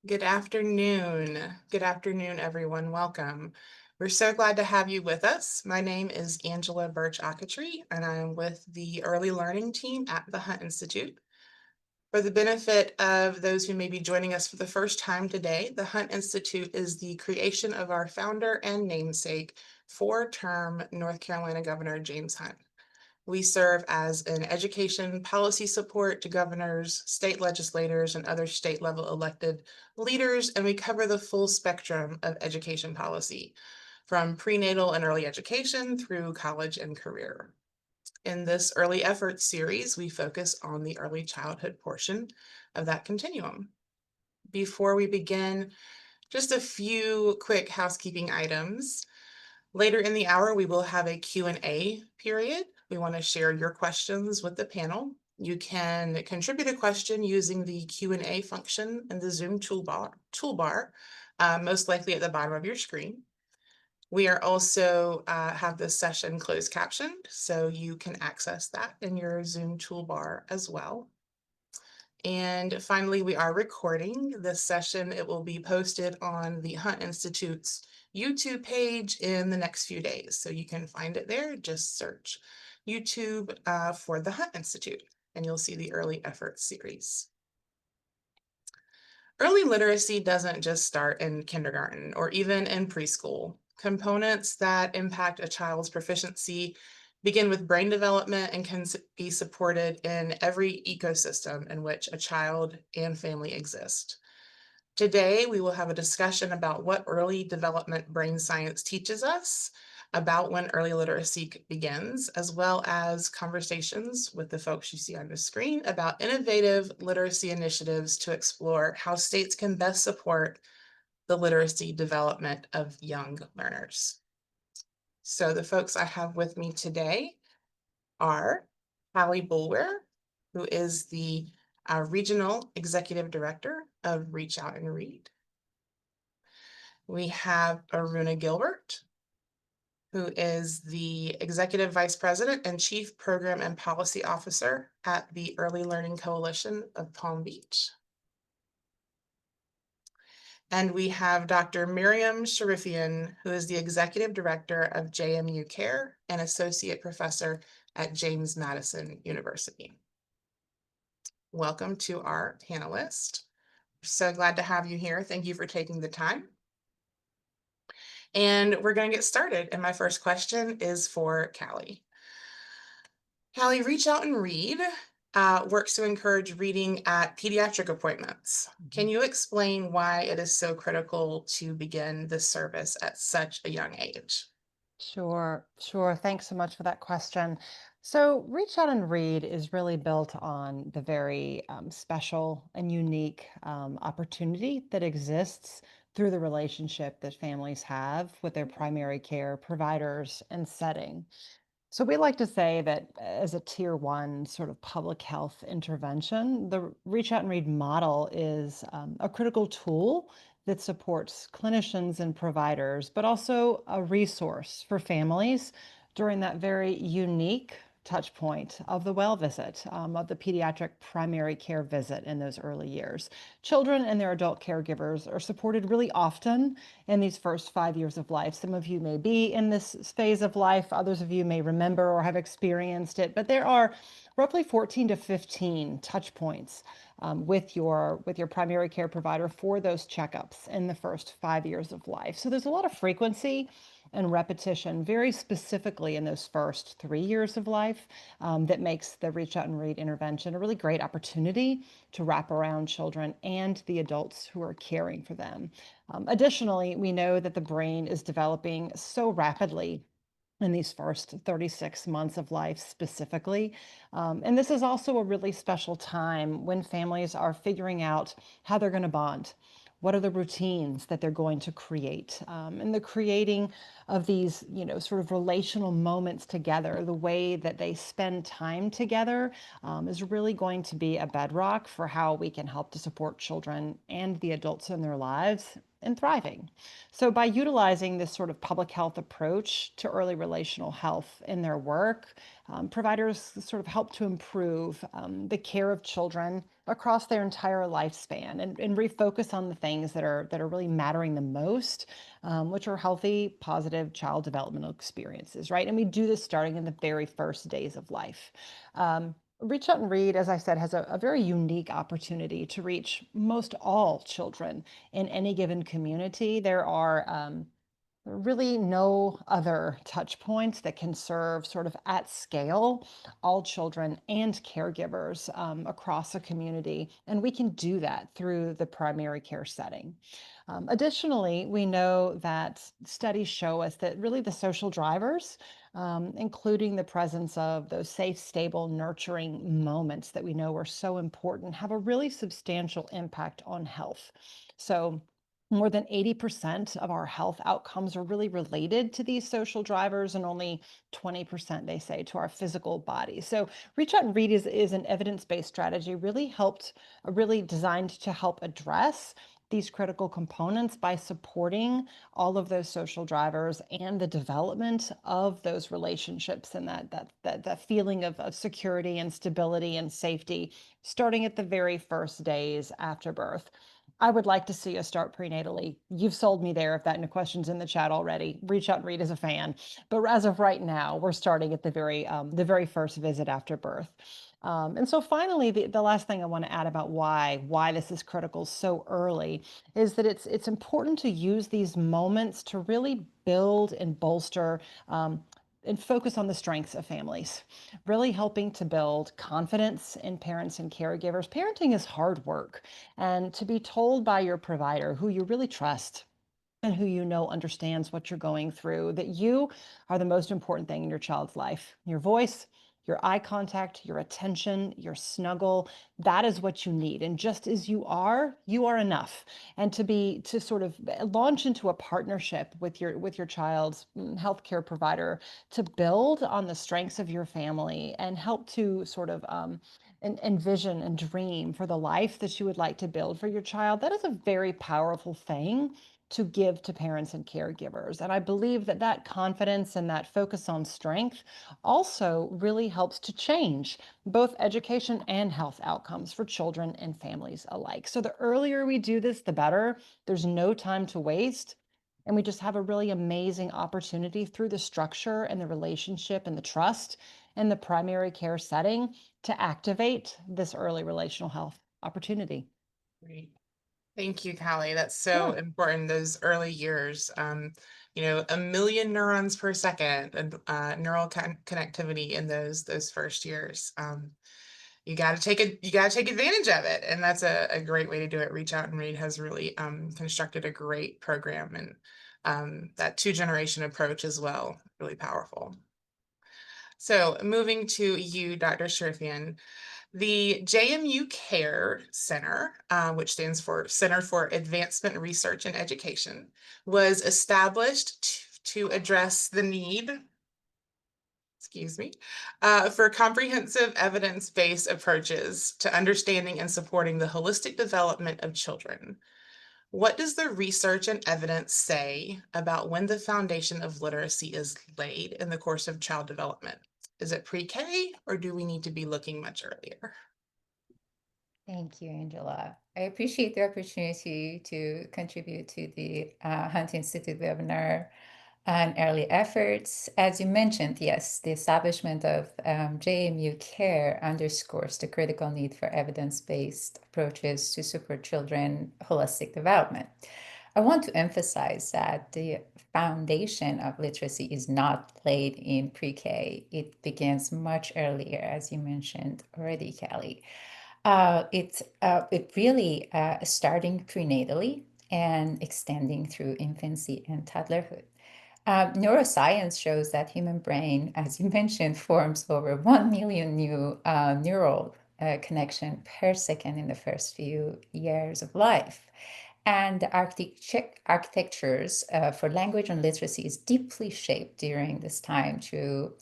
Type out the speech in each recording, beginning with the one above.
Good afternoon. Good afternoon, everyone. Welcome. We're so glad to have you with us. My name is Angela Birch-Acketry, and I'm with the Early Learning team at the Hunt Institute. For the benefit of those who may be joining us for the first time today, the Hunt Institute is the creation of our founder and namesake, four-term North Carolina Governor James Hunt. We serve as an education policy support to governors, state legislators, and other state level elected leaders, and we cover the full spectrum of education policy, from prenatal and early education through college and career. In this early efforts series, we focus on the early childhood portion of that continuum. Before we begin, just a few quick housekeeping items. Later in the hour, we will have a Q&A period. We want to share your questions with the panel. You can contribute a question using the Q&A function in the Zoom toolbar, most likely at the bottom of your screen. We are also have this session closed captioned, so you can access that in your Zoom toolbar as well. And finally, we are recording this session. It will be posted on the Hunt Institute's YouTube page in the next few days. So you can find it there. Just search YouTube for the Hunt Institute, and you'll see the Early Efforts series. Early literacy doesn't just start in kindergarten or even in preschool. Components that impact a child's proficiency begin with brain development and can be supported in every ecosystem in which a child and family exist. Today, we will have a discussion about what early development brain science teaches us, about when early literacy begins, as well as conversations with the folks you see on the screen about innovative literacy initiatives to explore how states can best support the literacy development of young learners. So the folks I have with me today are Callee Boulware, who is the Regional Executive Director of Reach Out and Read. We have Aruna Gilbert, who is the Executive Vice President and Chief Program and Policy Officer at the Early Learning Coalition of Palm Beach. And we have Dr. Miriam Sharifian, who is the Executive Director of JMU Care and Associate Professor at James Madison University. Welcome to our panelists. So glad to have you here. Thank you for taking the time. And we're going to get started. And my first question is for Callee. Callee, Reach Out and Read works to encourage reading at pediatric appointments. Can you explain why it is so critical to begin this service at such a young age? Sure. Thanks so much for that question. So, Reach Out and Read is really built on the very special and unique opportunity that exists through the relationship that families have with their primary care providers and setting. So we like to say that as a tier one sort of public health intervention, the Reach Out and Read model is a critical tool that supports clinicians and providers, but also a resource for families during that very unique touch point of the well visit, of the pediatric primary care visit in those early years. Children and their adult caregivers are supported really often in these first 5 years of life. Some of you may be in this phase of life, others of you may remember or have experienced it, but there are roughly 14 to 15 touch points with your primary care provider for those checkups in the first 5 years of life. So there's a lot of frequency and repetition, very specifically in those first 3 years of life, that makes the Reach Out and Read intervention a really great opportunity to wrap around children and the adults who are caring for them. Additionally, we know that the brain is developing so rapidly in these first 36 months of life specifically. And this is also a really special time when families are figuring out how they're going to bond. What are the routines that they're going to create? And the creating of these, sort of relational moments together, the way that they spend time together is really going to be a bedrock for how we can help to support children and the adults in their lives and thriving. So, by utilizing this sort of public health approach to early relational health in their work, providers sort of help to improve the care of children across their entire lifespan and refocus on the things that are really mattering the most, which are healthy, positive child developmental experiences, right? And we do this starting in the very first days of life. Reach Out and Read, as I said, has a very unique opportunity to reach most all children in any given community. There are really no other touch points that can serve sort of at scale all children and caregivers across a community. And we can do that through the primary care setting. Additionally, we know that studies show us that really the social drivers, including the presence of those safe, stable, nurturing moments that we know are so important, have a really substantial impact on health. So, more than 80% of our health outcomes are really related to these social drivers, and only 20%, they say, to our physical body. So, Reach Out and Read is an evidence based strategy, really designed to help address these critical components by supporting all of those social drivers and the development of those relationships and that feeling of security and stability and safety starting at the very first days after birth. I would like to see us start prenatally. You've sold me there if that no questions in the chat already. Reach Out and Read as a fan. But as of right now, we're starting at the very first visit after birth. And so finally, the last thing I want to add about why this is critical so early is that it's important to use these moments to really build and bolster and focus on the strengths of families, really helping to build confidence in parents and caregivers. Parenting is hard work, and to be told by your provider, who you really trust and who you know understands what you're going through, that you are the most important thing in your child's life. Your voice, your eye contact, your attention, your snuggle, that is what you need. And just as you are enough. And to sort of launch into a partnership with your child's healthcare provider to build on the strengths of your family and help to sort of envision and dream for the life that you would like to build for your child, that is a very powerful thing to give to parents and caregivers. And I believe that that confidence and that focus on strength also really helps to change both education and health outcomes for children and families alike. So the earlier we do this, the better. There's no time to waste. And we just have a really amazing opportunity through the structure and the relationship and the trust in the primary care setting to activate this early relational health opportunity. Great. Thank you, Callie. That's so Sure. important, those early years. A million neurons per second and neural connectivity in those first years. You gotta take advantage of it. And that's a great way to do it. Reach Out and Read has really constructed a great program, and that two-generation approach as well, really powerful. So moving to you, Dr. Sherfian, the JMU Care Center, which stands for Center for Advancement Research and Education, was established to address the need, excuse me, for comprehensive evidence-based approaches to understanding and supporting the holistic development of children. What does the research and evidence say about when the foundation of literacy is laid in the course of child development? Is it pre-K, or do we need to be looking much earlier? Thank you, Angela. I appreciate the opportunity to contribute to the Hunt Institute webinar on early efforts. As you mentioned, yes, the establishment of JMU Care underscores the critical need for evidence-based approaches to support children holistic development. I want to emphasize that the foundation of literacy is not laid in pre-K. It begins much earlier, as you mentioned already, Callie. It really starting prenatally and extending through infancy and toddlerhood. Neuroscience shows that human brain, as you mentioned, forms over 1 million new neural connection per second in the first few years of life. And the architectures for language and literacy is deeply shaped during this time through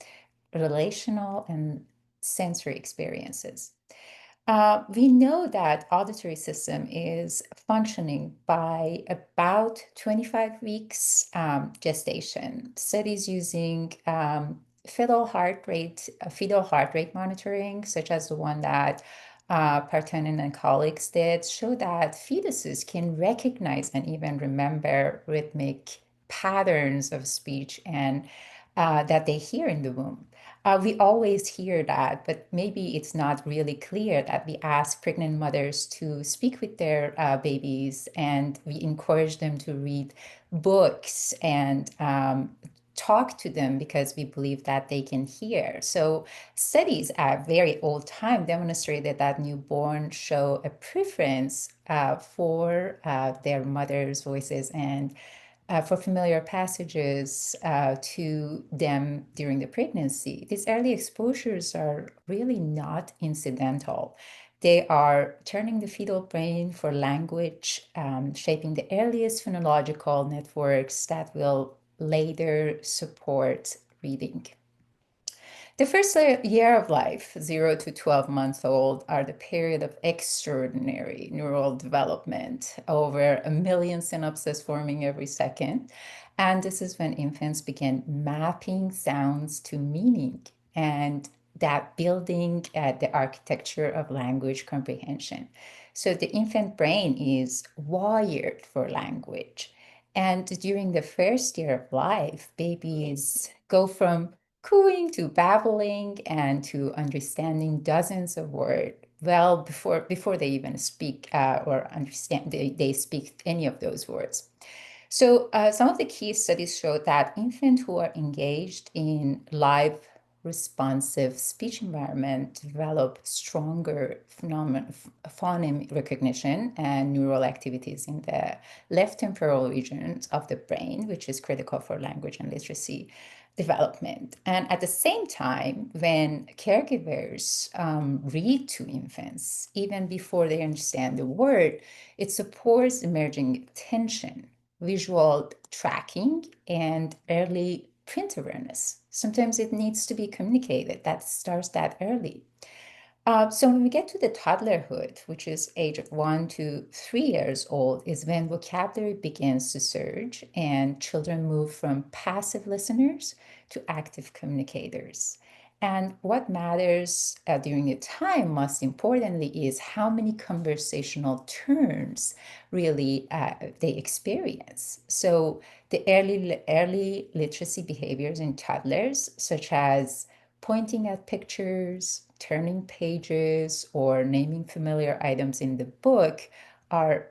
relational and sensory experiences. We know that auditory system is functioning by about 25 weeks gestation. Studies using fetal heart rate monitoring, such as the one that Partonen and colleagues did, show that fetuses can recognize and even remember rhythmic patterns of speech and that they hear in the womb. We always hear that, but maybe it's not really clear that we ask pregnant mothers to speak with their babies, and we encourage them to read books and talk to them because we believe that they can hear. So studies at very old time demonstrated that newborns show a preference for their mother's voices and for familiar passages to them during the pregnancy. These early exposures are really not incidental. They are turning the fetal brain for language, shaping the earliest phonological networks that will later support reading. The first year of life, 0 to 12 months old, are the period of extraordinary neural development, over 1 million synapses forming every second. And this is when infants begin mapping sounds to meaning and that building the architecture of language comprehension. So the infant brain is wired for language. And during the first year of life, babies go from cooing to babbling and to understanding dozens of words well before they even speak or understand they speak any of those words. So some of the key studies show that infants who are engaged in live responsive speech environment develop stronger phoneme recognition and neural activities in the left temporal regions of the brain, which is critical for language and literacy development. And at the same time, when caregivers read to infants, even before they understand the word, it supports emerging attention, visual tracking, and early print awareness. Sometimes it needs to be communicated. That starts that early. So when we get to the toddlerhood, which is age of 1 to 3 years old, is when vocabulary begins to surge and children move from passive listeners to active communicators. And what matters during the time, most importantly, is how many conversational turns really they experience. So the early literacy behaviors in toddlers, such as pointing at pictures, turning pages, or naming familiar items in the book, are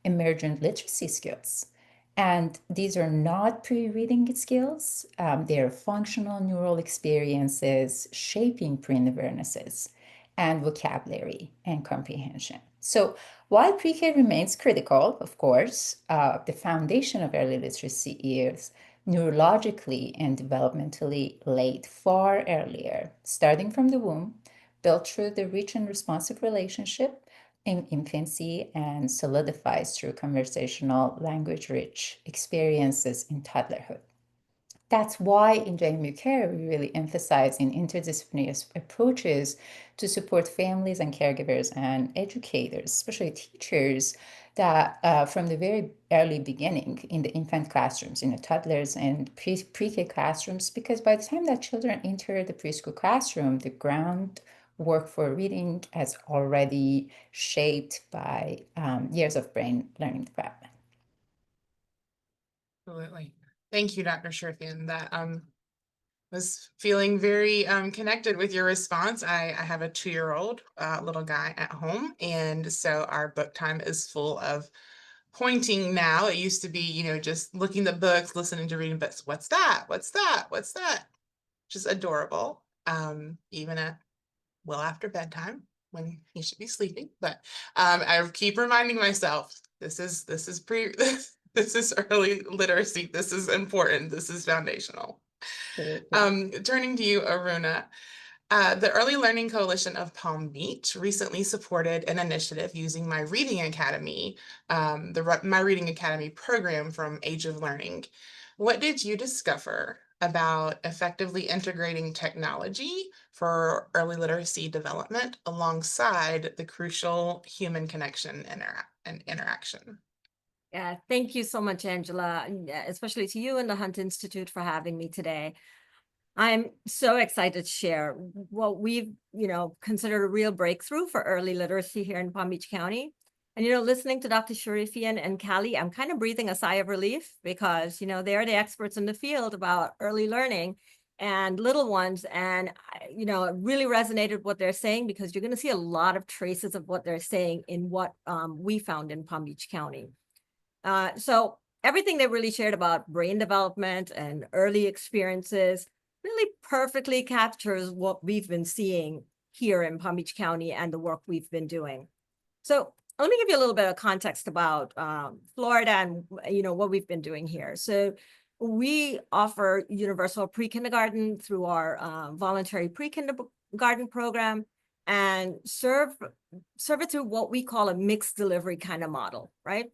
emergent literacy skills. And these are not pre-reading skills. They are functional neural experiences shaping brain awarenesses and vocabulary and comprehension. So while pre-K remains critical, of course, the foundation of early literacy is neurologically and developmentally laid far earlier, starting from the womb, built through the rich and responsive relationship in infancy, and solidifies through conversational, language rich experiences in toddlerhood. That's why in JMU Care, we really emphasize in interdisciplinary approaches to support families and caregivers and educators, especially teachers, that from the very early beginning in the infant classrooms, in the toddlers and pre-K classrooms, because by the time that children enter the preschool classroom, the groundwork for reading has already shaped by years of brain learning development. Absolutely. Thank you, Dr. Sherfian. That was feeling very connected with your response. I have a 2-year-old little guy at home, and so our book time is full of pointing now. It used to be, just looking at books, listening to reading books. What's that? What's that? What's that? Just adorable. Even at well after bedtime when he should be sleeping. But I keep reminding myself, this is this is early literacy. This is important. This is foundational. Turning to you, Aruna, the Early Learning Coalition of Palm Beach recently supported an initiative using My Reading Academy, My Reading Academy program from Age of Learning. What did you discover about effectively integrating technology for early literacy development alongside the crucial human connection and interaction. Yeah, thank you so much, Angela, and, especially to you and the Hunt Institute for having me today. I'm so excited to share what we've, considered a real breakthrough for early literacy here in Palm Beach County. And, listening to Dr. Sharifian and Callie, I'm kind of breathing a sigh of relief because, they're the experts in the field about early learning and little ones. And, it really resonated what they're saying because you're going to see a lot of traces of what they're saying in what we found in Palm Beach County. So everything they really shared about brain development and early experiences really perfectly captures what we've been seeing here in Palm Beach County and the work we've been doing. So let me give you a little bit of context about Florida and what we've been doing here. So we offer universal pre-kindergarten through our voluntary pre-kindergarten program and serve it through what we call a mixed delivery kind of model, right?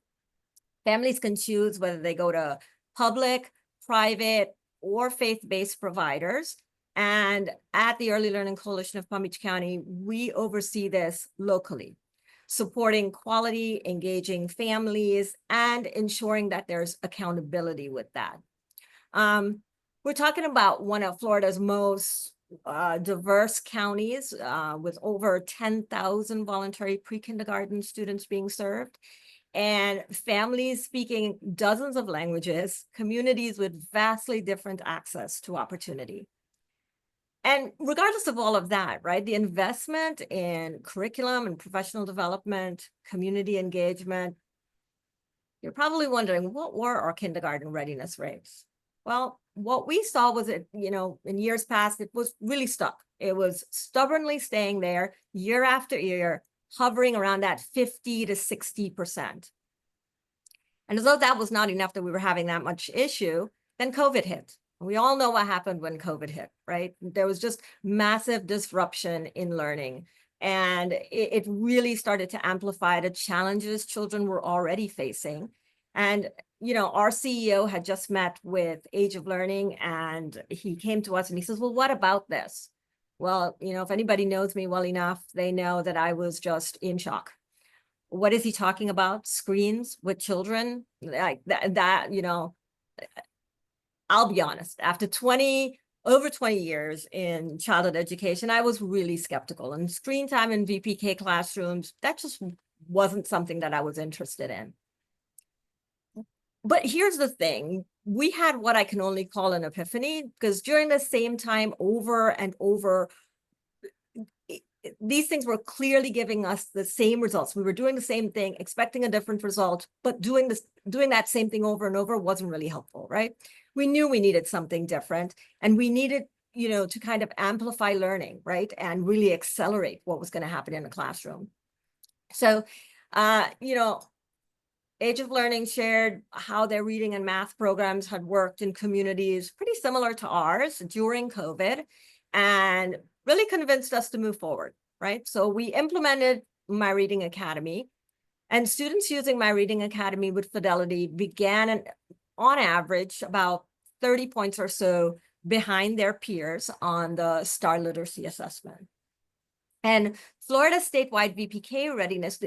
Families can choose whether they go to public, private, or faith-based providers. And at the Early Learning Coalition of Palm Beach County, we oversee this locally, supporting quality, engaging families, and ensuring that there's accountability with that. We're talking about one of Florida's most diverse counties with over 10,000 voluntary pre-kindergarten students being served, and families speaking dozens of languages, communities with vastly different access to opportunity. And regardless of all of that, right, the investment in curriculum and professional development, community engagement, you're probably wondering, what were our kindergarten readiness rates? Well, what we saw was that, in years past, it was really stuck. It was stubbornly staying there year after year, hovering around that 50 to 60%. And as though that was not enough that we were having that much issue, then COVID hit. We all know what happened when COVID hit, right? There was just massive disruption in learning. And it really started to amplify the challenges children were already facing. And, our CEO had just met with Age of Learning, and he came to us and he says, well, what about this? Well, if anybody knows me well enough, they know that I was just in shock. What is he talking about? Screens with children? Like that, I'll be honest, after over 20 years in childhood education, I was really skeptical. And screen time in VPK classrooms, that just wasn't something that I was interested in. But here's the thing. We had what I can only call an epiphany, because during the same time, over and over, these things were clearly giving us the same results. We were doing the same thing, expecting a different result, but doing that same thing over and over wasn't really helpful, right? We knew we needed something different, and we needed, to kind of amplify learning, right? And really accelerate what was going to happen in the classroom. So, Age of Learning shared how their reading and math programs had worked in communities pretty similar to ours during COVID, and really convinced us to move forward, right? So we implemented My Reading Academy, and students using My Reading Academy with fidelity began on average about 30 points or so behind their peers on the STAR literacy assessment. And Florida statewide VPK readiness,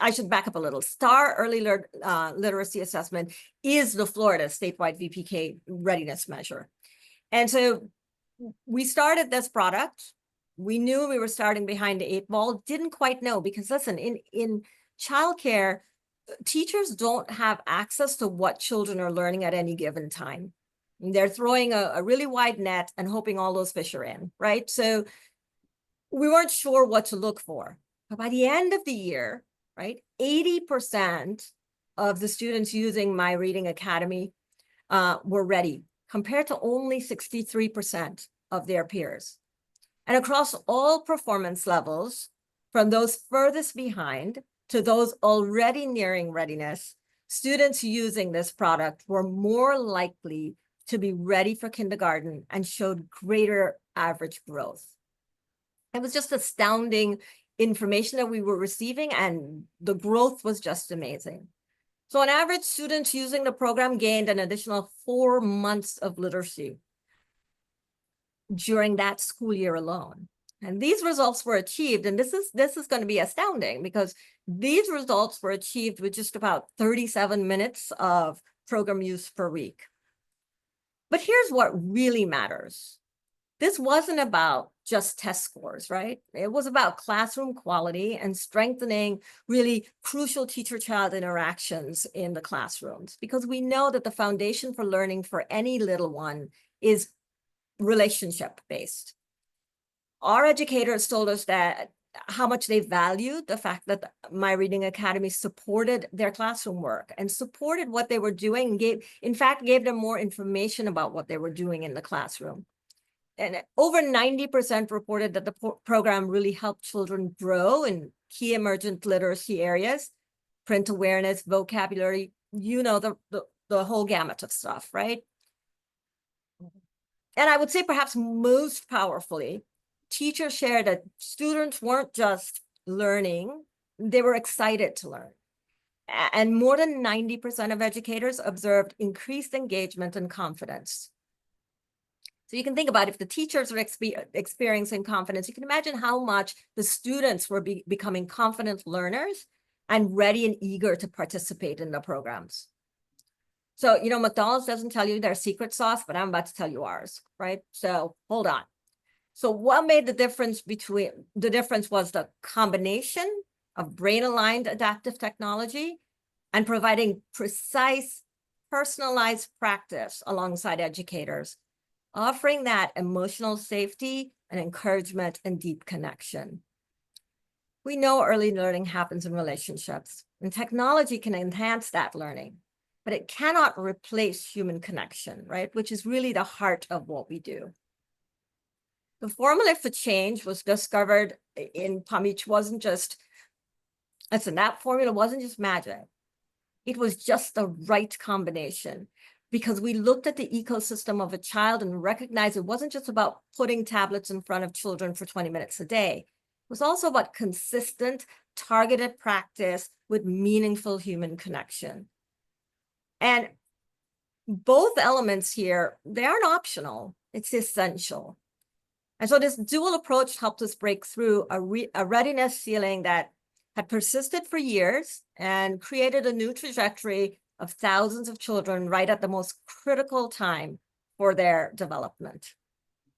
I should back up a little. STAR early literacy assessment is the Florida statewide VPK readiness measure. And so we started this product. We knew we were starting behind the 8 ball, didn't quite know, because listen, in childcare, teachers don't have access to what children are learning at any given time. They're throwing a really wide net and hoping all those fish are in, right? So we weren't sure what to look for. But by the end of the year, right, 80% of the students using My Reading Academy were ready, compared to only 63% of their peers. And across all performance levels, from those furthest behind to those already nearing readiness, students using this product were more likely to be ready for kindergarten and showed greater average growth. It was just astounding information that we were receiving, and the growth was just amazing. So on average, students using the program gained an additional 4 months of literacy during that school year alone. And these results were achieved, and this is going to be astounding because these results were achieved with just about 37 minutes of program use per week. But here's what really matters. This wasn't about just test scores, right? It was about classroom quality and strengthening really crucial teacher-child interactions in the classrooms, because we know that the foundation for learning for any little one is relationship-based. Our educators told us that how much they valued the fact that My Reading Academy supported their classroom work and supported what they were doing, and in fact, gave them more information about what they were doing in the classroom. And over 90% reported that the program really helped children grow in key emergent literacy areas, print awareness, vocabulary, the whole gamut of stuff, right? And I would say perhaps most powerfully, teachers shared that students weren't just learning, they were excited to learn. And more than 90% of educators observed increased engagement and confidence. So you can think about if the teachers are experiencing confidence, you can imagine how much the students were becoming confident learners and ready and eager to participate in the programs. So, McDonald's doesn't tell you their secret sauce, but I'm about to tell you ours, right? So hold on. So what made the difference was the combination of brain-aligned adaptive technology and providing precise, personalized practice alongside educators, offering that emotional safety and encouragement and deep connection. We know early learning happens in relationships, and technology can enhance that learning, but it cannot replace human connection, right? Which is really the heart of what we do. The formula for change was discovered in PAMICH that formula wasn't just magic. It was just the right combination, because we looked at the ecosystem of a child and recognized it wasn't just about putting tablets in front of children for 20 minutes a day. It was also about consistent, targeted practice with meaningful human connection. And both elements here, they aren't optional, it's essential. And so this dual approach helped us break through a readiness ceiling that had persisted for years and created a new trajectory of thousands of children right at the most critical time for their development.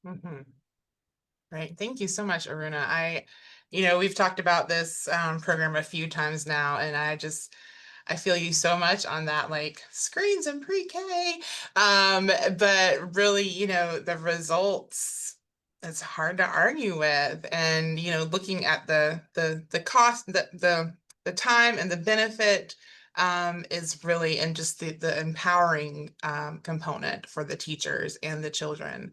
Mhm. Right. Thank you so much, Aruna. We've talked about this program a few times now, and I feel you so much on that, like screens in pre-K. But really, the results, it's hard to argue with. And, looking at the cost, the time and the benefit is really, and just the empowering component for the teachers and the children.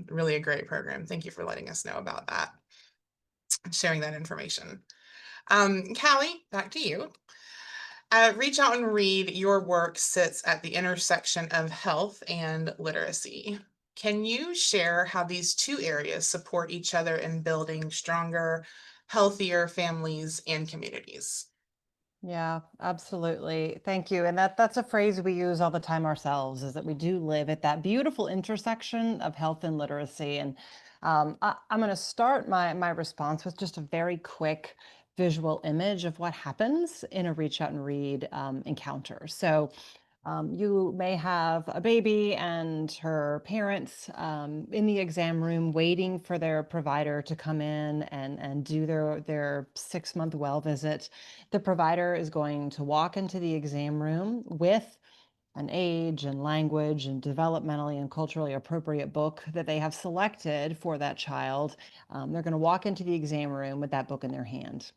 Really a great program. Thank you for letting us know about that and sharing that information. Callie, back to you. Reach Out and Read, your work sits at the intersection of health and literacy. Can you share how these two areas support each other in building stronger, healthier families and communities? Yeah, absolutely. Thank you. And that's a phrase we use all the time ourselves, is that we do live at that beautiful intersection of health and literacy. And I'm going to start my response with just a very quick visual image of what happens in a Reach Out and Read encounter. So you may have a baby and her parents in the exam room waiting for their provider to come in and do their 6-month well visit. The provider is going to walk into the exam room with an age and language and developmentally and culturally appropriate book that they have selected for that child. They're going to walk into the exam room with that book in their hand.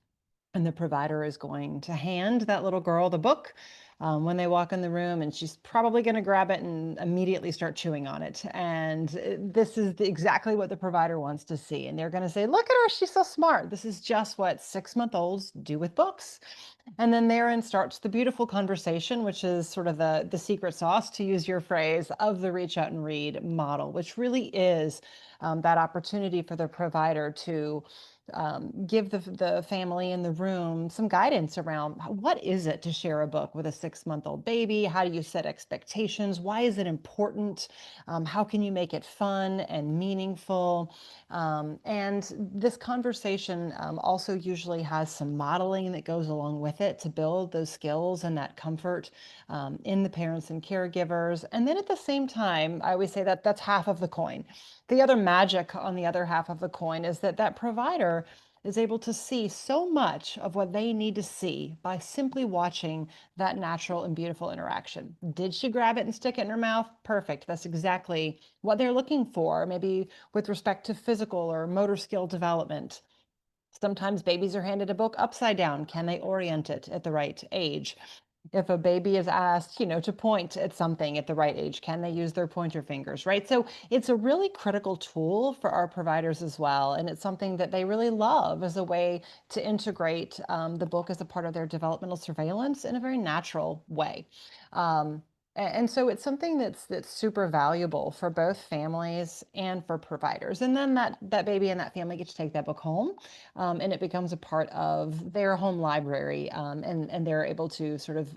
And the provider is going to hand that little girl the book when they walk in the room, and she's probably going to grab it and immediately start chewing on it. And this is exactly what the provider wants to see. And they're going to say, look at her, she's so smart. This is just what 6-month-olds do with books. And then therein starts the beautiful conversation, which is sort of the secret sauce, to use your phrase, of the Reach Out and Read model, which really is that opportunity for the provider to give the family in the room some guidance around what is it to share a book with a 6-month-old baby? How do you set expectations? Why is it important? How can you make it fun and meaningful? And this conversation also usually has some modeling that goes along with it to build those skills and that comfort in the parents and caregivers. And then at the same time, I always say that that's half of the coin. The other magic on the other half of the coin is that that provider is able to see so much of what they need to see by simply watching that natural and beautiful interaction. Did she grab it and stick it in her mouth? Perfect. That's exactly what they're looking for, maybe with respect to physical or motor skill development. Sometimes babies are handed a book upside down. Can they orient it at the right age? If a baby is asked, to point at something at the right age, can they use their pointer fingers, right? So it's a really critical tool for our providers as well. And it's something that they really love as a way to integrate the book as a part of their developmental surveillance in a very natural way. And so it's something that's super valuable for both families and for providers. And then that baby and that family get to take that book home, and it becomes a part of their home library, and they're able to sort of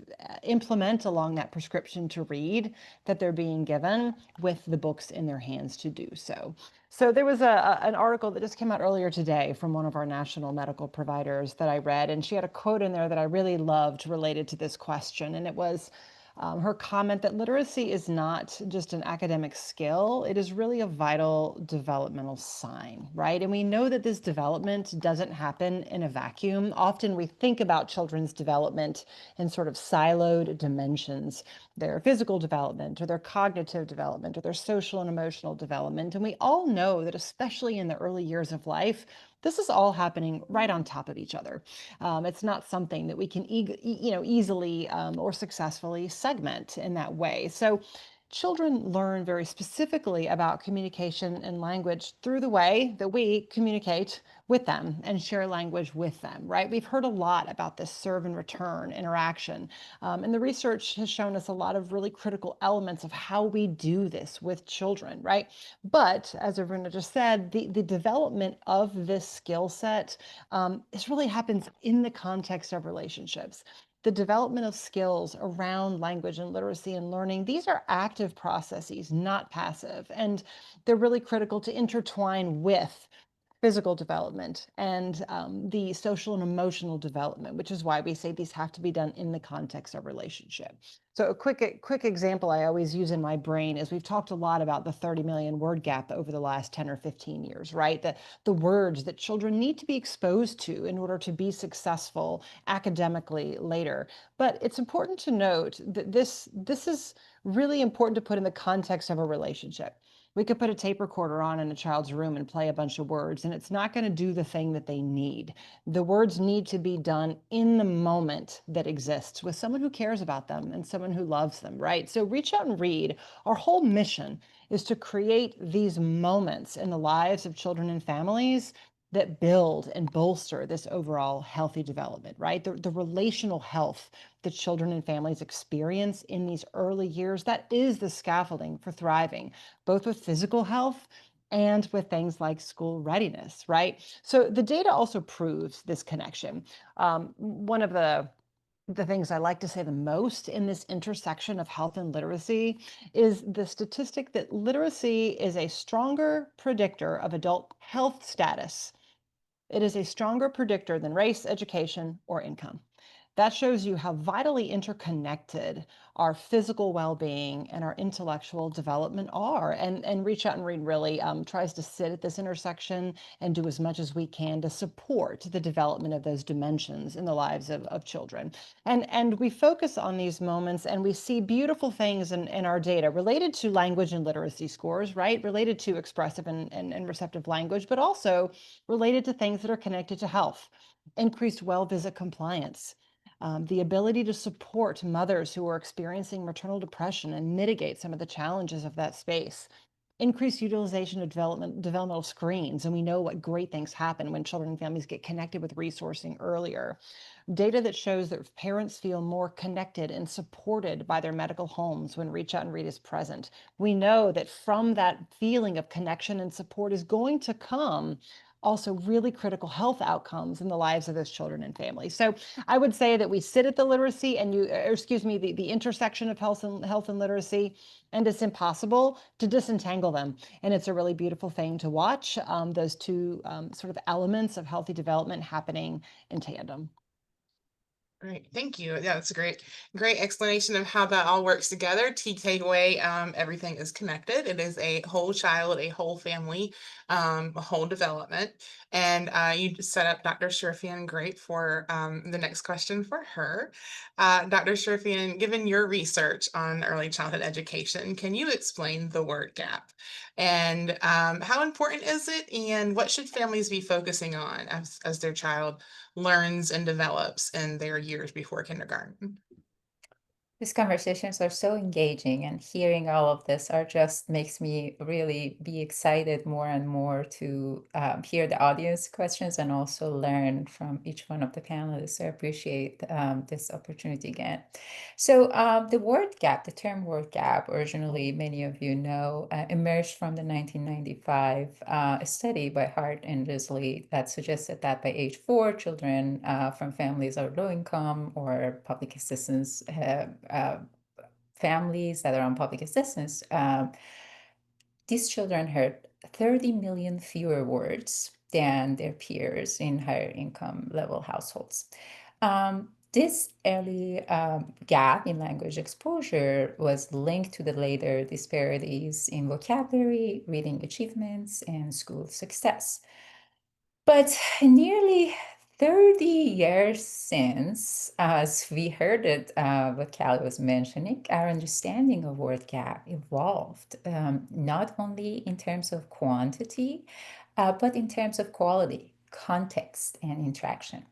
implement along that prescription to read that they're being given with the books in their hands to do so. So there was an article that just came out earlier today from one of our national medical providers that I read, and she had a quote in there that I really loved related to this question, and it was her comment that literacy is not just an academic skill, it is really a vital developmental sign, right? And we know that this development doesn't happen in a vacuum. Often we think about children's development in sort of siloed dimensions, their physical development or their cognitive development or their social and emotional development. And we all know that, especially in the early years of life, this is all happening right on top of each other. It's not something that we can easily or successfully segment in that way. So children learn very specifically about communication and language through the way that we communicate with them and share language with them, right? We've heard a lot about this serve and return interaction. And the research has shown us a lot of really critical elements of how we do this with children, right? But as Aruna just said, the development of this skill set this really happens in the context of relationships. The development of skills around language and literacy and learning, these are active processes, not passive. And they're really critical to intertwine with physical development and the social and emotional development, which is why we say these have to be done in the context of relationship. So a quick example I always use in my brain is we've talked a lot about the 30 million word gap over the last 10 or 15 years, right? The words that children need to be exposed to in order to be successful academically later. But it's important to note that this is really important to put in the context of a relationship. We could put a tape recorder on in a child's room and play a bunch of words, and it's not going to do the thing that they need. The words need to be done in the moment that exists with someone who cares about them and someone who loves them, right? So reach out and read. Our whole mission is to create these moments in the lives of children and families that build and bolster this overall healthy development, right? The relational health that children and families experience in these early years, that is the scaffolding for thriving, both with physical health and with things like school readiness, right? So the data also proves this connection. One of the things I like to say the most in this intersection of health and literacy is the statistic that literacy is a stronger predictor of adult health status. It is a stronger predictor than race, education, or income. That shows you how vitally interconnected our physical well-being and our intellectual development are. And Reach Out and Read really tries to sit at this intersection and do as much as we can to support the development of those dimensions in the lives of children. And we focus on these moments and we see beautiful things in our data related to language and literacy scores, right? Related to expressive and receptive language, but also related to things that are connected to health, increased well visit compliance, the ability to support mothers who are experiencing maternal depression and mitigate some of the challenges of that space, increased utilization of developmental screens. And we know what great things happen when children and families get connected with resourcing earlier. Data that shows that parents feel more connected and supported by their medical homes when Reach Out and Read is present. We know that from that feeling of connection and support is going to come also really critical health outcomes in the lives of those children and families. So I would say that we sit at the literacy and the intersection of health and literacy, and it's impossible to disentangle them. And it's a really beautiful thing to watch those two sort of elements of healthy development happening in tandem. Great, thank you. Yeah, that's a great explanation of how that all works together. Key takeaway, everything is connected. It is a whole child, a whole family, a whole development. And you just set up Dr. Sherfian great for the next question for her. Dr. Sherfian, given your research on early childhood education, can you explain the word gap? And how important is it? And what should families be focusing on as their child learns and develops in their years before kindergarten? These conversations are so engaging, and hearing all of this are just makes me really be excited more and more to hear the audience questions and also learn from each one of the panelists. I appreciate this opportunity again. So the word gap, the term word gap, originally, many of you know, emerged from the 1995 study by Hart and Risley that suggested that by age 4, children from families of low income or public assistance families that are on public assistance, these children heard 30 million fewer words than their peers in higher income level households. This early gap in language exposure was linked to the later disparities in vocabulary, reading achievements, and school success. But nearly 30 years since, as we heard it, what Callie was mentioning, our understanding of word gap evolved, not only in terms of quantity, but in terms of quality, context, and interaction.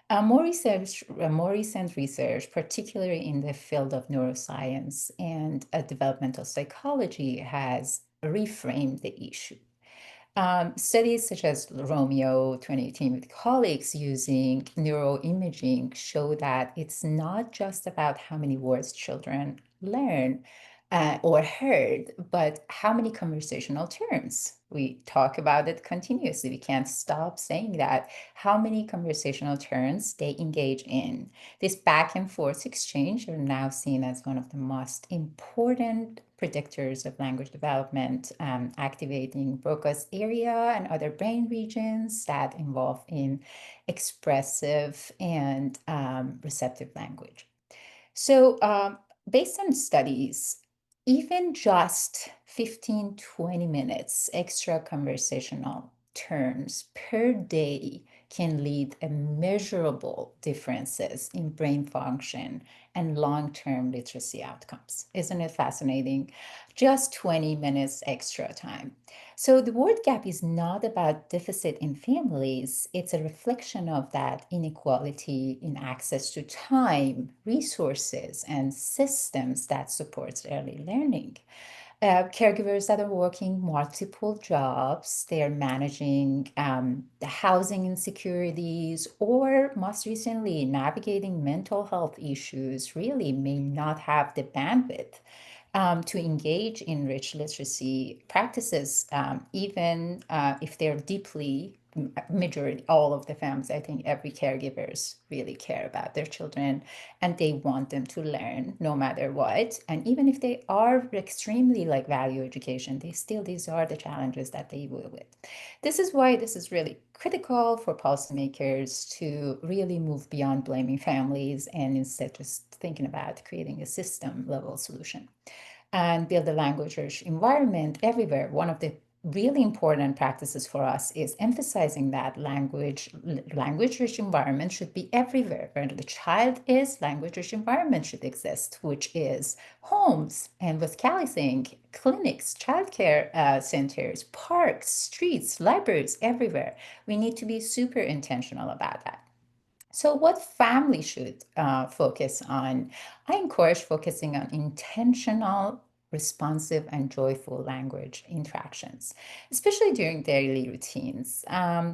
More recent research, particularly in the field of neuroscience and developmental psychology, has reframed the issue. Studies such as Romeo 2018 with colleagues using neuroimaging show that it's not just about how many words children learn or heard, but how many conversational turns. We talk about it continuously. We can't stop saying that. How many conversational turns they engage in. This back and forth exchange are now seen as one of the most important predictors of language development, activating Broca's area and other brain regions that involve in expressive and receptive language. So based on studies, even just 15-20 minutes extra conversational turns per day can lead to measurable differences in brain function and long-term literacy outcomes. Isn't it fascinating? Just 20 minutes extra time. So the word gap is not about deficit in families, it's a reflection of that inequality in access to time, resources, and systems that supports early learning. Caregivers that are working multiple jobs, they're managing the housing insecurities, or most recently, navigating mental health issues, really may not have the bandwidth to engage in rich literacy practices, even if they're deeply majority, all of the families, I think every caregivers really care about their children and they want them to learn no matter what. And even if they are extremely like value education, these are the challenges that they deal with. This is why this is really critical for policymakers to really move beyond blaming families and instead just thinking about creating a system level solution and build a language rich environment everywhere. One of the really important practices for us is emphasizing that language rich environment should be everywhere. Where the child is, language rich environment should exist, which is homes, and with Callie saying, clinics, childcare centers, parks, streets, libraries, everywhere. We need to be super intentional about that. So, what family should focus on? I encourage focusing on intentional, responsive, and joyful language interactions, especially during daily routines.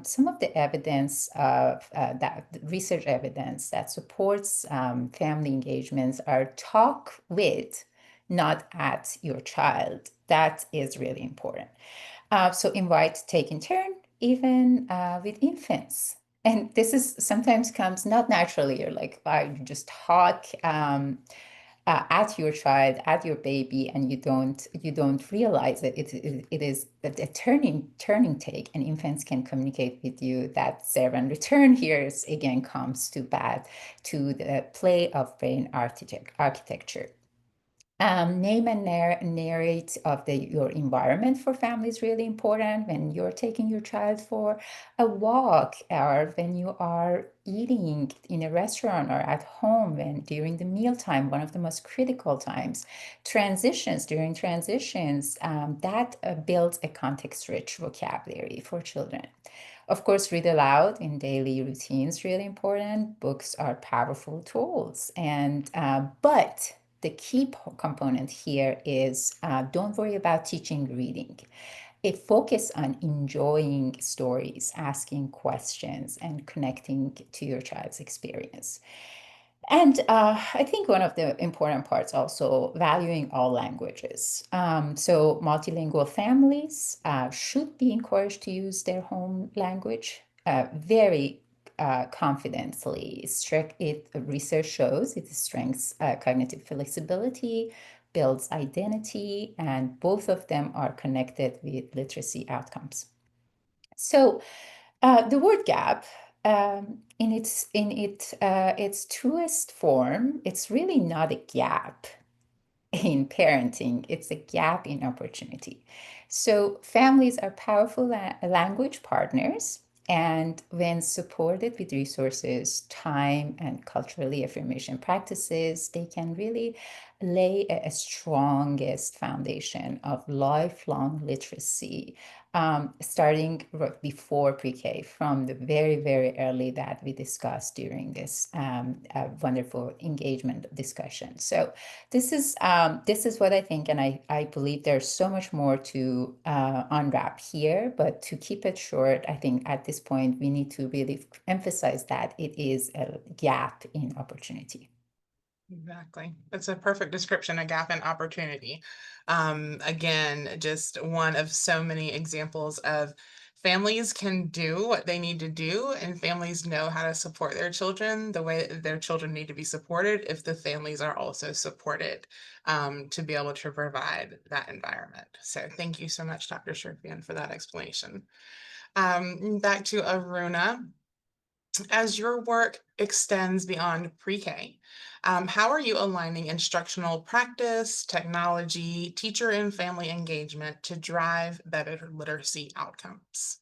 Some of the evidence of that research evidence that supports family engagements are talk with, not at your child. That is really important. So invite taking turn, even with infants. And this is sometimes comes not naturally. You're like, you just talk at your child, at your baby, and you don't realize it. It is a turning take, and infants can communicate with you that serve and return here is, again, comes to the play of brain architecture. Name and narrate of your environment for family is really important when you're taking your child for a walk, or when you are eating in a restaurant or at home, when during the mealtime, one of the most critical times. During transitions, that builds a context-rich vocabulary for children. Of course, read aloud in daily routines, really important. Books are powerful tools, and but the key component here is don't worry about teaching reading. Focus on enjoying stories, asking questions, and connecting to your child's experience. And I think one of the important parts also valuing all languages. So multilingual families should be encouraged to use their home language very confidently. Research shows it strengthens cognitive flexibility, builds identity, and both of them are connected with literacy outcomes. So the word gap, in its truest form, it's really not a gap in parenting, it's a gap in opportunity. So families are powerful language partners, and when supported with resources, time, and culturally affirmation practices, they can really lay a strongest foundation of lifelong literacy, starting before pre-K, from the very, very early that we discussed during this wonderful engagement discussion. So this is what I think, and I believe there's so much more to unwrap here, but to keep it short, I think at this point we need to really emphasize that it is a gap in opportunity. Exactly. It's a perfect description, a gap in opportunity. Again, just one of so many examples of families can do what they need to do, and families know how to support their children the way that their children need to be supported if the families are also supported to be able to provide that environment. So thank you so much, Dr. Sherfian, for that explanation. Back to Aruna. As your work extends beyond pre-K, how are you aligning instructional practice, technology, teacher and family engagement to drive better literacy outcomes?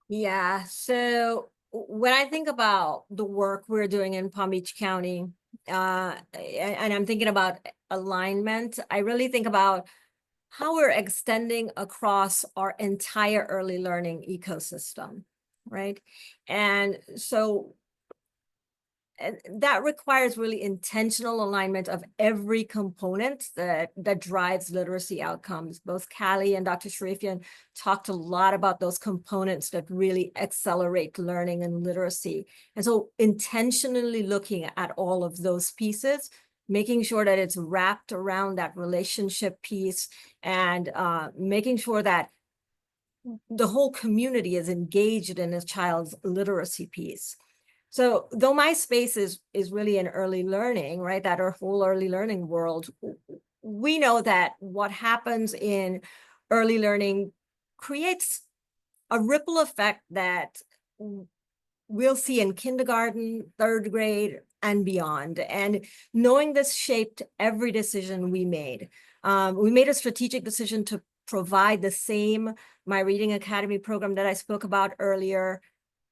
Yeah, so when I think about the work we're doing in Palm Beach County, and I'm thinking about alignment, I really think about how we're extending across our entire early learning ecosystem, right? And so that requires really intentional alignment of every component that drives literacy outcomes. Both Callee and Dr. Sharifian talked a lot about those components that really accelerate learning and literacy. And so intentionally looking at all of those pieces, making sure that it's wrapped around that relationship piece, and making sure that the whole community is engaged in a child's literacy piece. So though my space is really in early learning, right, that our whole early learning world, we know that what happens in early learning creates a ripple effect that we'll see in kindergarten, third grade, and beyond. And knowing this shaped every decision we made. We made a strategic decision to provide the same My Reading Academy program that I spoke about earlier,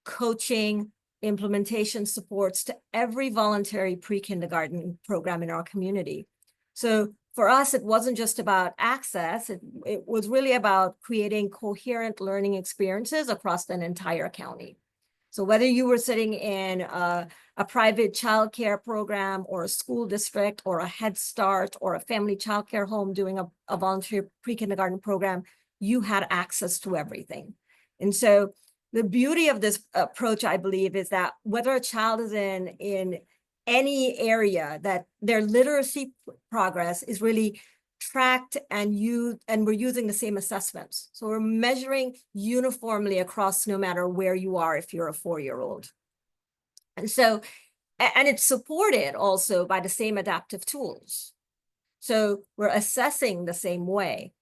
coaching, implementation supports to every voluntary pre-kindergarten program in our community. So for us, it wasn't just about access, it was really about creating coherent learning experiences across an entire county. So whether you were sitting in a private childcare program, or a school district, or a Head Start, or a family childcare home doing a volunteer pre-kindergarten program, you had access to everything. And so the beauty of this approach, I believe, is that whether a child is in any area, that their literacy progress is really tracked and we're using the same assessments. So we're measuring uniformly across no matter where you are if you're a 4-year-old. And so, and it's supported also by the same adaptive tools. So we're assessing the same way.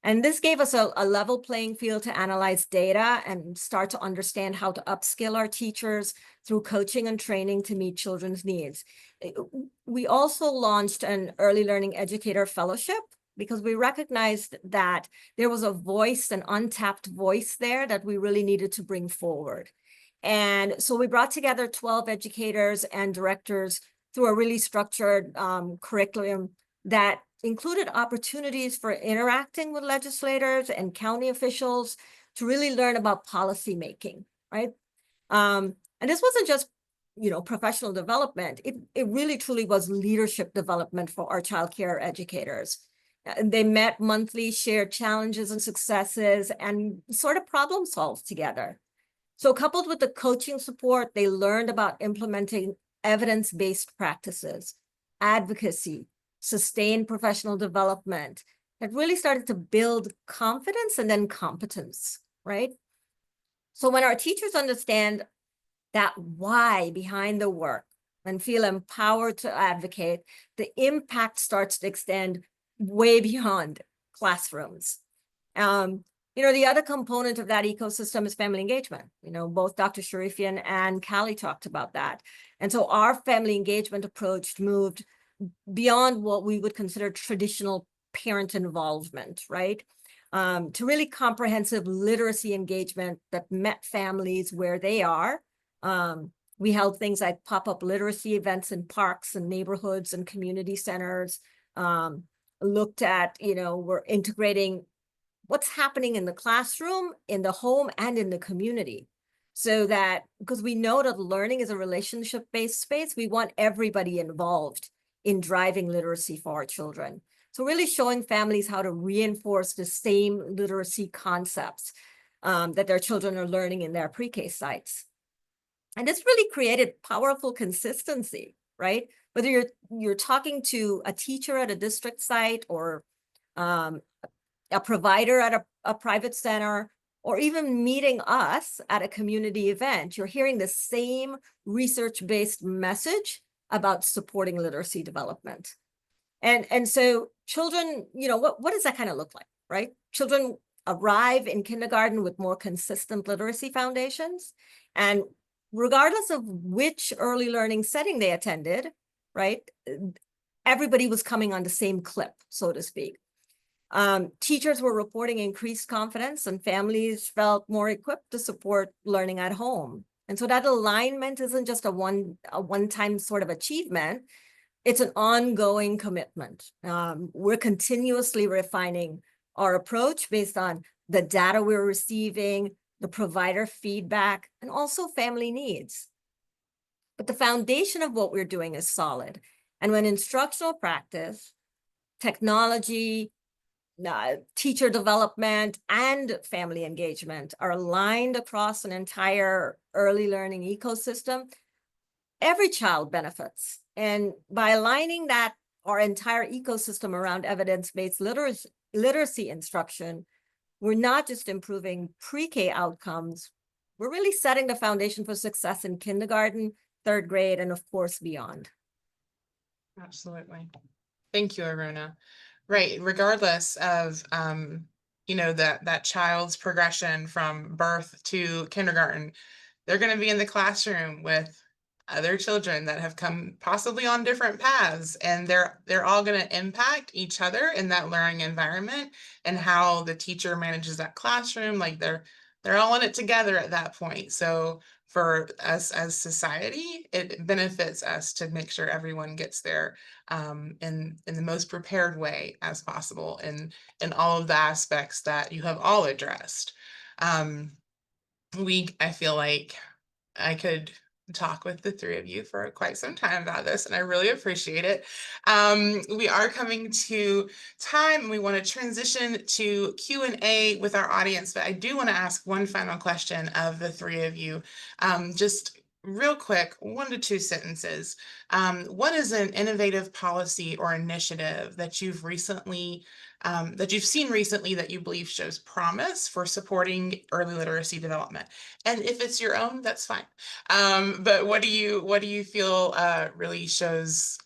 And this gave us a level playing field to analyze data and start to understand how to upskill our teachers through coaching and training to meet children's needs. We also launched an early learning educator fellowship because we recognized that there was a voice, an untapped voice there that we really needed to bring forward. And so we brought together 12 educators and directors through a really structured curriculum that included opportunities for interacting with legislators and county officials to really learn about policy making, right? And this wasn't just, professional development. It really truly was leadership development for our childcare educators. They met monthly, shared challenges and successes, and sort of problem solved together. So coupled with the coaching support, they learned about implementing evidence-based practices, advocacy, sustained professional development that really started to build confidence and then competence, right? So when our teachers understand that why behind the work and feel empowered to advocate, the impact starts to extend way beyond classrooms. The other component of that ecosystem is family engagement. Both Dr. Sharifian and Callee talked about that. And so our family engagement approach moved beyond what we would consider traditional parent involvement, right? To really comprehensive literacy engagement that met families where they are. We held things like pop-up literacy events in parks and neighborhoods and community centers. Looked at, we're integrating what's happening in the classroom, in the home, and in the community. So that, because we know that learning is a relationship-based space, we want everybody involved in driving literacy for our children. So really showing families how to reinforce the same literacy concepts that their children are learning in their pre-K sites. And this really created powerful consistency, right? Whether you're talking to a teacher at a district site or a provider at a private center, or even meeting us at a community event, you're hearing the same research-based message about supporting literacy development. And so children, what does that kind of look like, right? Children arrive in kindergarten with more consistent literacy foundations. And regardless of which early learning setting they attended, right, everybody was coming on the same clip, so to speak. Teachers were reporting increased confidence and families felt more equipped to support learning at home. And so that alignment isn't just a one-time sort of achievement. It's an ongoing commitment. We're continuously refining our approach based on the data we're receiving, the provider feedback, and also family needs. But the foundation of what we're doing is solid. And when instructional practice, technology, teacher development, and family engagement are aligned across an entire early learning ecosystem, every child benefits. And by aligning that, our entire ecosystem around evidence-based literacy instruction, we're not just improving pre-K outcomes, we're really setting the foundation for success in kindergarten, third grade, and of course, beyond. Absolutely. Thank you, Aruna. Right, regardless of, that child's progression from birth to kindergarten, they're going to be in the classroom with other children that have come possibly on different paths, and they're all going to impact each other in that learning environment, and how the teacher manages that classroom, like they're all in it together at that point. So for us as society, it benefits us to make sure everyone gets there in the most prepared way as possible in all of the aspects that you have all addressed. I feel like I could talk with the three of you for quite some time about this, and I really appreciate it. We are coming to time, and we want to transition to Q&A with our audience, but I do want to ask one final question of the three of you. Just real quick, 1 to 2 sentences. What is an innovative policy or initiative that you've seen recently that you believe shows promise for supporting early literacy development? And if it's your own, that's fine. But what do you feel really shows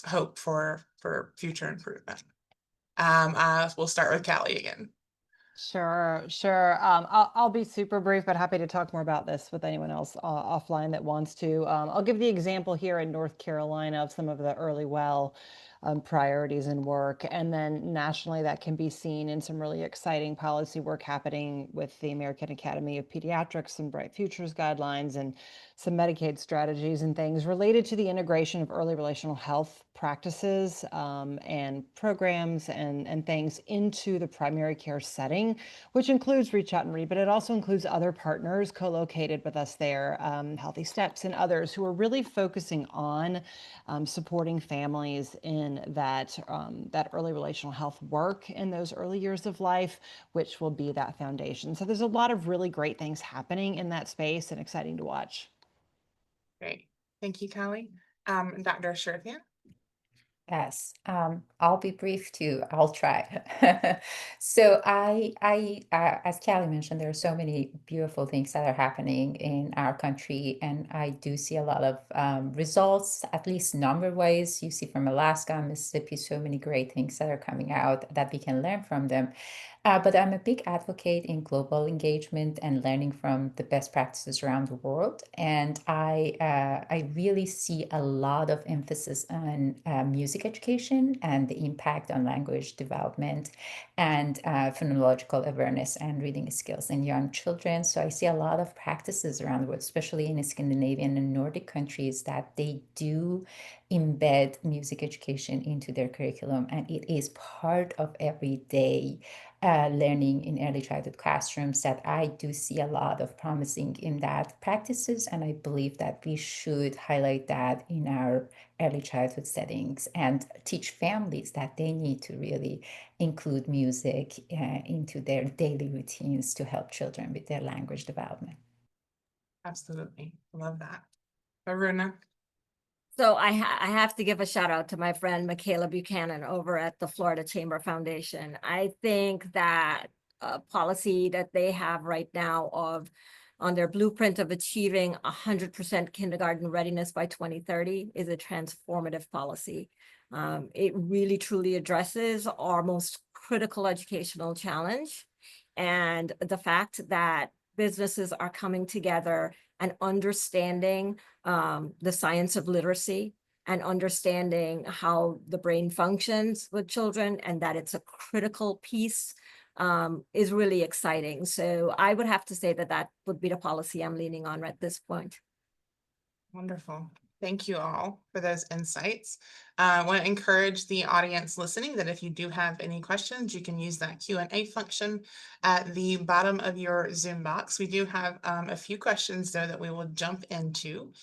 hope for future improvement? We'll start with Callie again. Sure, sure. I'll be super brief, but happy to talk more about this with anyone else offline that wants to. I'll give the example here in North Carolina of some of the early well priorities and work. And then nationally, that can be seen in some really exciting policy work happening with the American Academy of Pediatrics and Bright Futures guidelines and some Medicaid strategies and things related to the integration of early relational health practices and programs and things into the primary care setting, which includes Reach Out and Read, but it also includes other partners co-located with us there, Healthy Steps and others who are really focusing on supporting families in that early relational health work in those early years of life, which will be that foundation. So there's a lot of really great things happening in that space and exciting to watch. Great. Thank you, Callie. Dr. Sherifian? Yes, I'll be brief too. I'll try. So as Callie mentioned, there are so many beautiful things that are happening in our country, and I do see a lot of results, at least number-wise. You see from Alaska and Mississippi, so many great things that are coming out that we can learn from them. But I'm a big advocate in global engagement and learning from the best practices around the world. And I really see a lot of emphasis on music education and the impact on language development and phonological awareness and reading skills in young children. So I see a lot of practices around the world, especially in Scandinavian and Nordic countries, that they do embed music education into their curriculum, and it is part of everyday learning in early childhood classrooms. That I do see a lot of promising in that practices, and I believe that we should highlight that in our early childhood settings and teach families that they need to really include music into their daily routines to help children with their language development. Absolutely. Love that. Aruna? So I have to give a shout out to my friend Michaela Buchanan over at the Florida Chamber Foundation. I think that policy that they have right now on their blueprint of achieving 100% kindergarten readiness by 2030 is a transformative policy. It really truly addresses our most critical educational challenge, and the fact that businesses are coming together and understanding the science of literacy and understanding how the brain functions with children, and that it's a critical piece is really exciting. So I would have to say that that would be the policy I'm leaning on at this point. Wonderful. Thank you all for those insights. I want to encourage the audience listening that if you do have any questions, you can use that Q&A function at the bottom of your Zoom box. We do have a few questions, though, that we will jump into.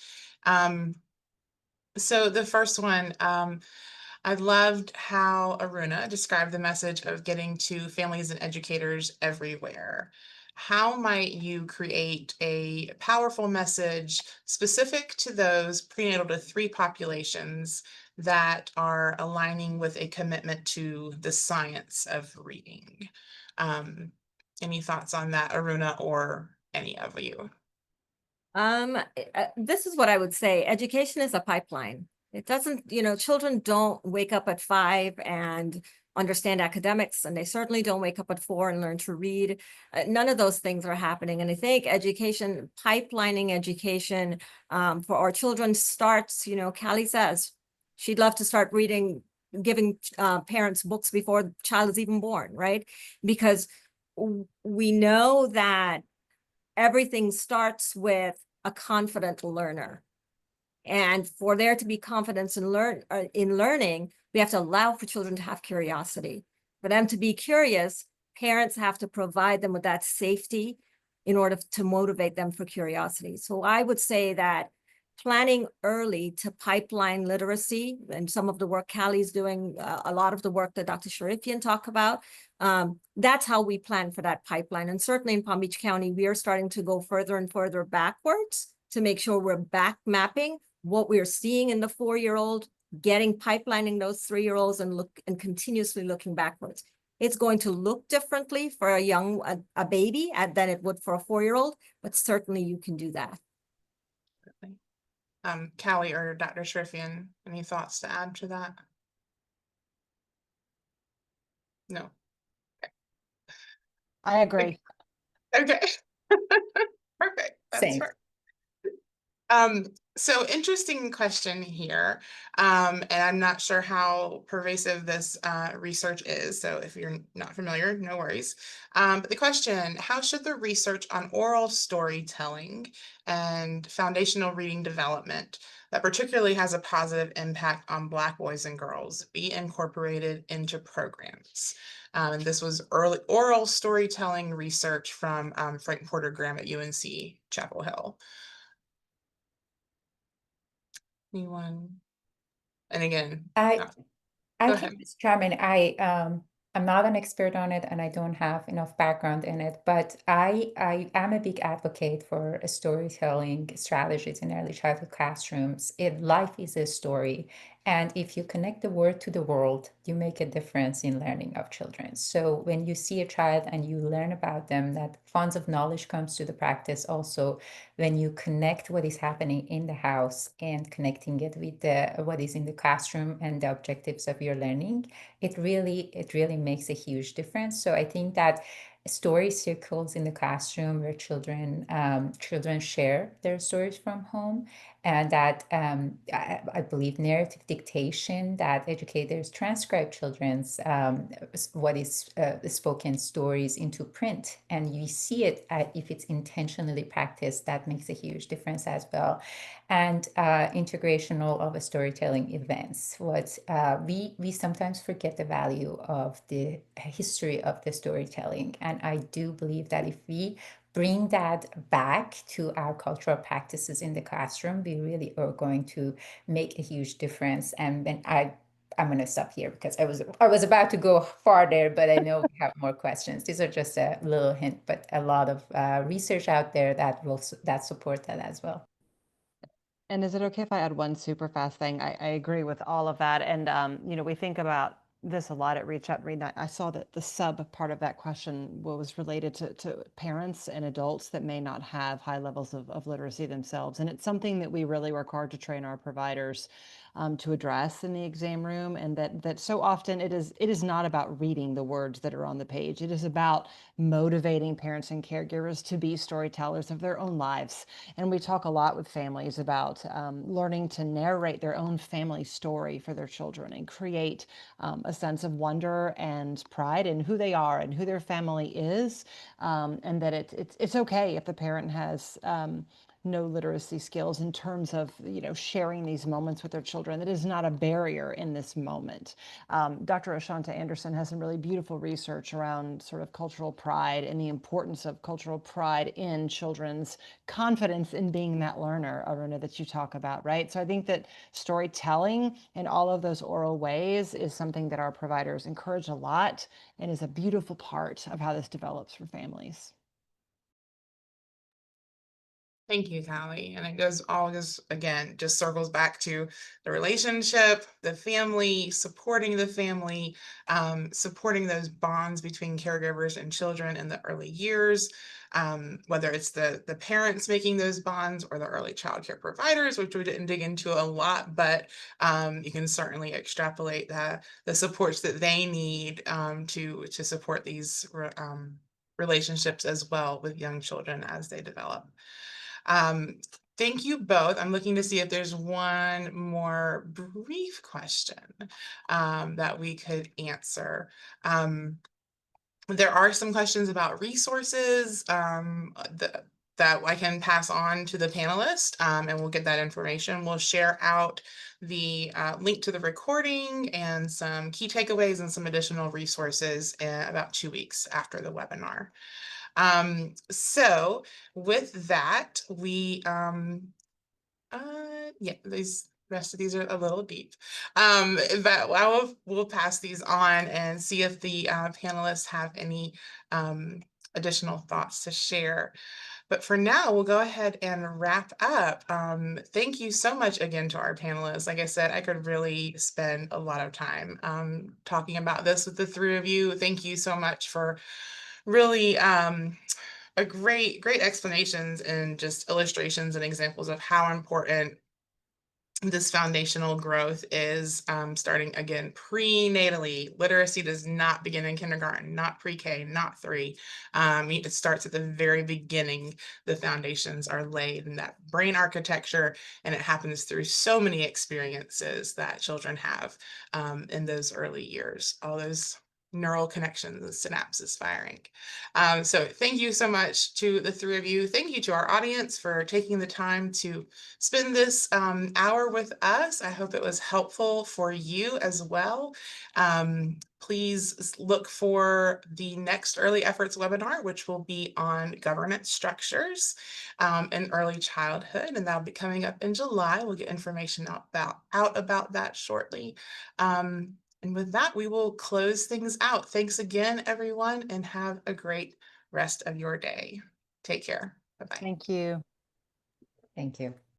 So the first one, I loved how Aruna described the message of getting to families and educators everywhere. How might you create a powerful message specific to those prenatal to 3 populations that are aligning with a commitment to the science of reading? Any thoughts on that, Aruna, or any of you? This is what I would say. Education is a pipeline. It doesn't, children don't wake up at 5 and understand academics, and they certainly don't wake up at 4 and learn to read. None of those things are happening. And I think education, pipelining education for our children starts, Callie says she'd love to start reading, giving parents books before the child is even born, right? Because we know that everything starts with a confident learner. And for there to be confidence in learning, we have to allow for children to have curiosity. For them to be curious, parents have to provide them with that safety in order to motivate them for curiosity. So I would say that planning early to pipeline literacy, and some of the work Callie's doing, a lot of the work that Dr. Sharifian talked about, that's how we plan for that pipeline. And certainly in Palm Beach County, we are starting to go further and further backwards to make sure we're back mapping what we're seeing in the 4-year-old, getting pipelining those 3-year-olds and continuously looking backwards. It's going to look differently for a baby than it would for a 4-year-old, but certainly you can do that. Callie or Dr. Shrifian, any thoughts to add to that? No. I agree. Okay. Perfect. That's Same. fair. So interesting question here. And I'm not sure how pervasive this research is. So if you're not familiar, no worries. But the question, how should the research on oral storytelling and foundational reading development that particularly has a positive impact on Black boys and girls be incorporated into programs? And this was early oral storytelling research from Frank Porter Graham at UNC Chapel Hill. Anyone? And again, I go I ahead. think, Mr. Chairman, I'm not an expert on it and I don't have enough background in it, but I am a big advocate for storytelling strategies in early childhood classrooms. Life is a story. And if you connect the word to the world, you make a difference in learning of children. So when you see a child and you learn about them, that funds of knowledge comes to the practice also when you connect what is happening in the house and connecting it with what is in the classroom and the objectives of your learning, it really makes a huge difference. So I think that story circles in the classroom where children share their stories from home, and that I believe narrative dictation, that educators transcribe children's what is spoken stories into print, and you see it if it's intentionally practiced, that makes a huge difference as well. And integrational of storytelling events. What we sometimes forget the value of the history of the storytelling, and I do believe that if we bring that back to our cultural practices in the classroom, we really are going to make a huge difference. And then I'm going to stop here because I was about to go farther, but I know we have more questions. These are just a little hint, but a lot of research out there that support that as well. And is it okay if I add one super fast thing? I agree with all of that. And, we think about this a lot at Reach Out and Read. I saw that the sub part of that question was related to parents and adults that may not have high levels of literacy themselves. And it's something that we really work hard to train our providers to address in the exam room. And that so often it is not about reading the words that are on the page. It is about motivating parents and caregivers to be storytellers of their own lives. And we talk a lot with families about learning to narrate their own family story for their children and create a sense of wonder and pride in who they are and who their family is, and that it's okay if the parent has no literacy skills in terms of sharing these moments with their children. That is not a barrier in this moment. Dr. Ashanta Anderson has some really beautiful research around sort of cultural pride and the importance of cultural pride in children's confidence in being that learner, Aruna, that you talk about, right? So I think that storytelling in all of those oral ways is something that our providers encourage a lot and is a beautiful part of how this develops for families. Thank you, Callie. And it goes always, again, just circles back to the relationship, the family, supporting the family, supporting those bonds between caregivers and children in the early years, whether it's the parents making those bonds or the early childcare providers, which we didn't dig into a lot, but you can certainly extrapolate the supports that they need to support these relationships as well with young children as they develop. Thank you both. I'm looking to see if there's one more brief question that we could answer. There are some questions about resources that I can pass on to the panelists, and we'll get that information. We'll share out the link to the recording and some key takeaways and some additional resources in about 2 weeks after the webinar. So with that, yeah, these rest of these are a little deep, but we'll pass these on and see if the panelists have any additional thoughts to share. But for now, we'll go ahead and wrap up. Thank you so much again to our panelists. Like I said, I could really spend a lot of time talking about this with the three of you. Thank you so much for really a great explanations and just illustrations and examples of how important this foundational growth is, starting again prenatally. Literacy does not begin in kindergarten, not pre-K, not three. It starts at the very beginning. The foundations are laid in that brain architecture, and it happens through so many experiences that children have in those early years. All those neural connections and synapses firing. So thank you so much to the three of you. Thank you to our audience for taking the time to spend this hour with us. I hope it was helpful for you as well. Please look for the next Early Efforts webinar, which will be on governance structures in early childhood, and that'll be coming up in July. We'll get information out about that shortly. And with that, we will close things out. Thanks again, everyone, and have a great rest of your day. Take care. Bye-bye. Thank you. Thank you.